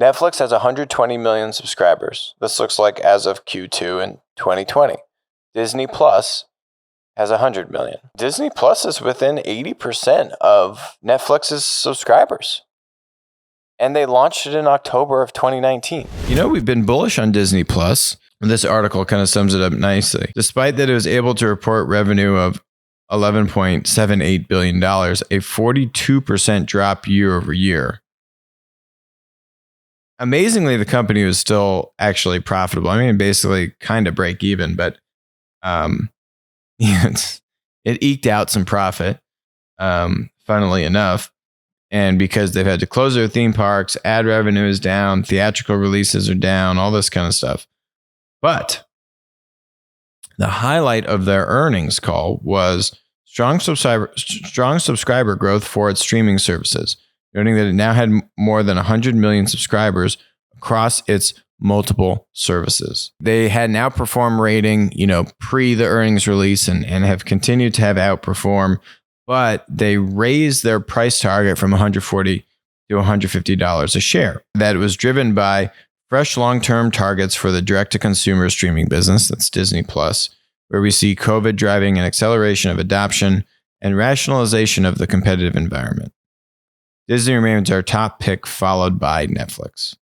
Netflix has 120 million subscribers. This looks like as of Q2 in 2020. Disney Plus has 100 million. Disney Plus is within 80% of Netflix's subscribers. And they launched it in October of 2019. You know, we've been bullish on Disney Plus. This article kind of sums it up nicely. Despite that it was able to report revenue of $11.78 billion, a 42% drop year over year. Amazingly, the company was still actually profitable. I mean, basically kind of break even, but it eked out some profit, funnily enough. And because they've had to close their theme parks, ad revenue is down, theatrical releases are down, all this kind of stuff. But the highlight of their earnings call was strong subscriber growth for its streaming services, noting that it now had more than 100 million subscribers across its multiple services. They had an outperform rating, pre the earnings release and have continued to have outperform, but they raised their price target from $140 to $150 a share. That was driven by fresh long-term targets for the direct-to-consumer streaming business, that's Disney Plus, where we see COVID driving an acceleration of adoption and rationalization of the competitive environment. Disney remains our top pick, followed by Netflix.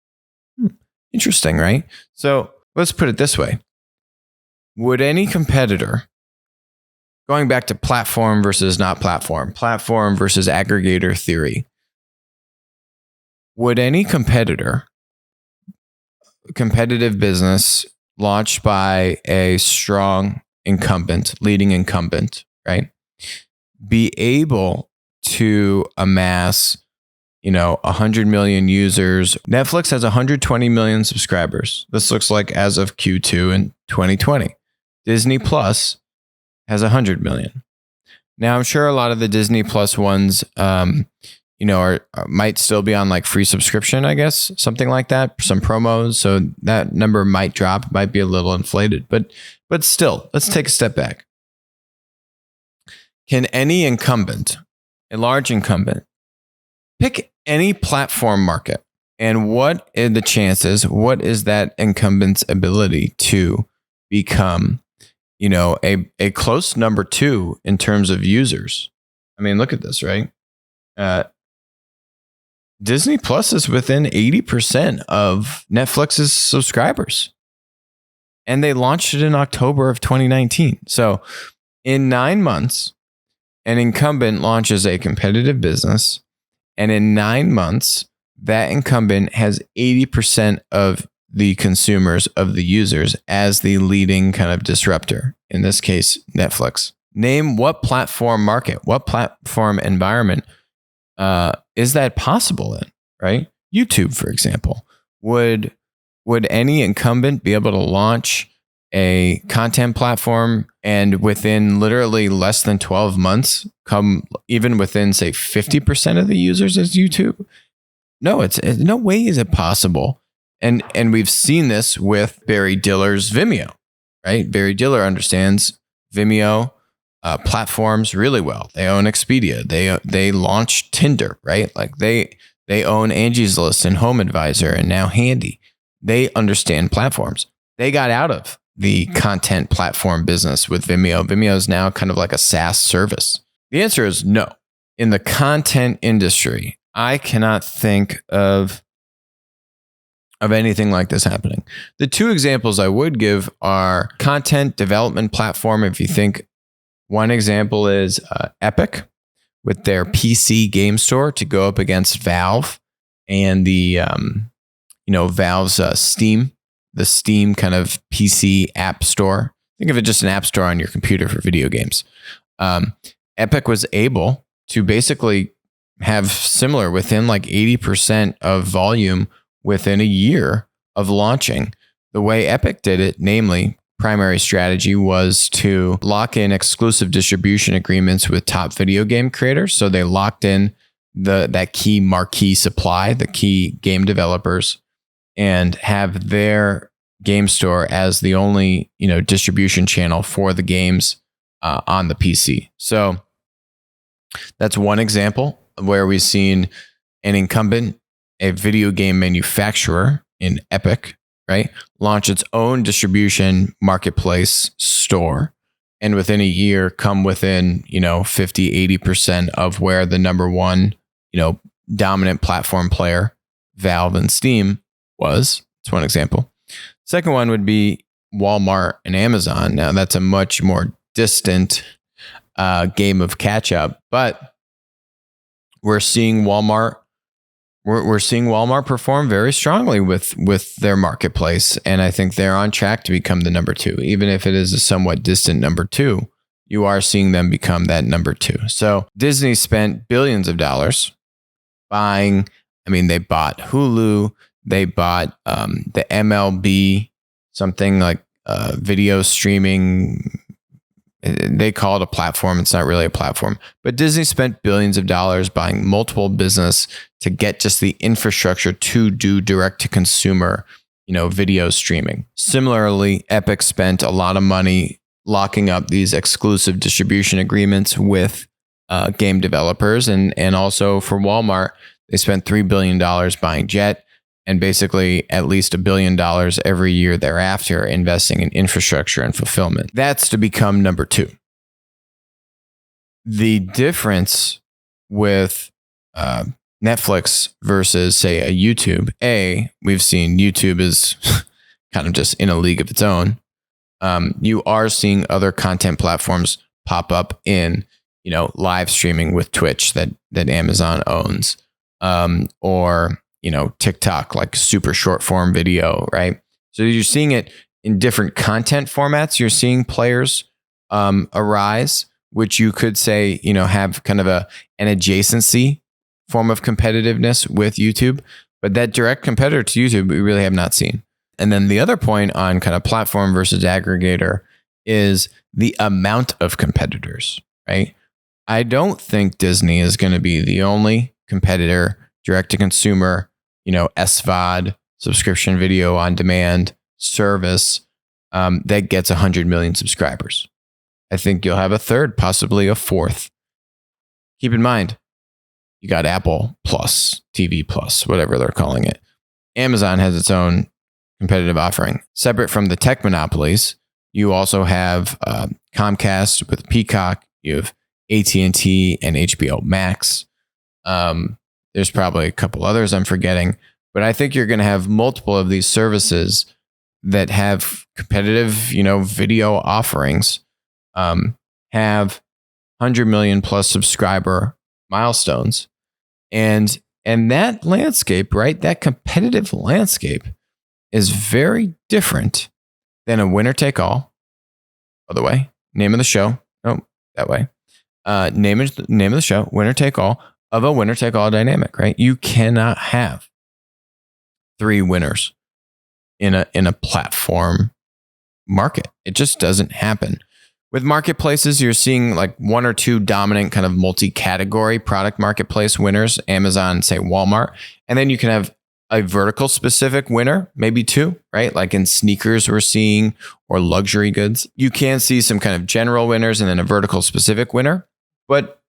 Interesting, right? So let's put it this way. Would any competitor, going back to platform versus not platform versus aggregator theory, would any competitive business launched by a strong leading incumbent, right, be able to amass 100 million users? Netflix has 120 million subscribers. This looks like as of Q2 in 2020. Disney Plus has 100 million. Now, I'm sure a lot of the Disney Plus ones, might still be on like free subscription, I guess, something like that, some promos. So that number might drop, might be a little inflated, but still, let's take a step back. Can any incumbent, a large incumbent, pick any platform market? And what are the chances? What is that incumbent's ability to become, a close number two in terms of users? I mean, look at this, right? Disney Plus is within 80% of Netflix's subscribers. And they launched it in October of 2019. So in 9 months, an incumbent launches a competitive business. And in 9 months, that incumbent has 80% of the consumers, of the users, as the leading kind of disruptor. In this case, Netflix. Name what platform market, what platform environment is that possible in, right? YouTube, for example. Would any incumbent be able to launch a content platform and within literally less than 12 months come even within, say, 50% of the users as YouTube? No, it's no way is it possible. And we've seen this with Barry Diller's Vimeo, right? Barry Diller understands Vimeo platforms really well. They own Expedia. They launched Tinder, right? Like they own Angie's List and Home Advisor and now Handy. They understand platforms. They got out of the content platform business with Vimeo. Vimeo is now kind of like a SaaS service. The answer is no. In the content industry, I cannot think of anything like this happening. The two examples I would give are content development platform. If you think, one example is Epic with their PC game store to go up against Valve and the Valve's Steam, the Steam kind of PC app store. Think of it just an app store on your computer for video games. Epic was able to basically have similar within like 80% of volume within a year of launching. The way Epic did it, namely, primary strategy was to lock in exclusive distribution agreements with top video game creators. So they locked in that key marquee supply, the key game developers, and have their game store as the only distribution channel for the games on the PC. So that's one example where we've seen an incumbent a video game manufacturer in Epic, right, launch its own distribution marketplace store, and within a year come within, 50, 80% of where the number one, dominant platform player, Valve and Steam, was. That's one example. Second one would be Walmart and Amazon. Now, that's a much more distant game of catch up, but we're seeing Walmart. We're seeing Walmart perform very strongly with their marketplace, and I think they're on track to become the number two. Even if it is a somewhat distant number two, you are seeing them become that number two. So Disney spent billions of dollars buying. I mean, they bought Hulu, they bought the MLB, something like video streaming. They call it a platform. It's not really a platform, but Disney spent billions of dollars buying multiple business to get just the infrastructure to do direct to consumer, video streaming. Similarly, Epic spent a lot of money locking up these exclusive distribution agreements with game developers. And also for Walmart, they spent $3 billion buying Jet, and basically at least $1 billion every year thereafter investing in infrastructure and fulfillment. That's to become number two. The difference with Netflix versus, say, a YouTube, we've seen YouTube is kind of just in a league of its own. You are seeing other content platforms pop up in, live streaming with Twitch that Amazon owns, or TikTok, like super short form video, right? So you're seeing it in different content formats. You're seeing players arise, which you could say, have kind of an adjacency form of competitiveness with YouTube, but that direct competitor to YouTube, we really have not seen. And then the other point on kind of platform versus aggregator is the amount of competitors, right? I don't think Disney is going to be the only competitor direct to consumer, SVOD, subscription video on demand service that gets 100 million subscribers. I think you'll have a third, possibly a fourth. Keep in mind, you got Apple Plus, TV Plus, whatever they're calling it. Amazon has its own competitive offering. Separate from the tech monopolies, you also have Comcast with Peacock. You have AT&T and HBO Max. There's probably a couple others I'm forgetting, but I think you're going to have multiple of these services that have competitive, video offerings, have 100 million plus subscriber milestones. And that landscape, right? That competitive landscape is very different than a winner take all. By the way, name of the show. Oh, that way. Name of the show, winner take all, of a winner take all dynamic, right? You cannot have three winners in a platform market. It just doesn't happen. With marketplaces, you're seeing like one or two dominant kind of multi-category product marketplace winners, Amazon, say Walmart. And then you can have a vertical specific winner, maybe two, right? Like in sneakers we're seeing, or luxury goods. You can see some kind of general winners and then a vertical specific winner. But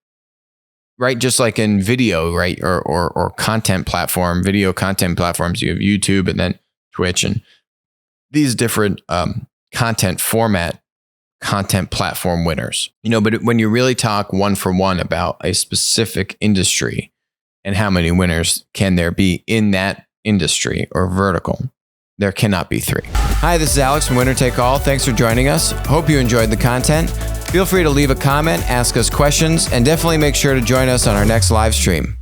right, just like in video, right, or content platform, video content platforms, you have YouTube and then Twitch and these different content platform winners. But when you really talk one for one about a specific industry and how many winners can there be in that industry or vertical, there cannot be three. Hi, this is Alex from Winner Take All. Thanks for joining us. Hope you enjoyed the content. Feel free to leave a comment, ask us questions, and definitely make sure to join us on our next live stream.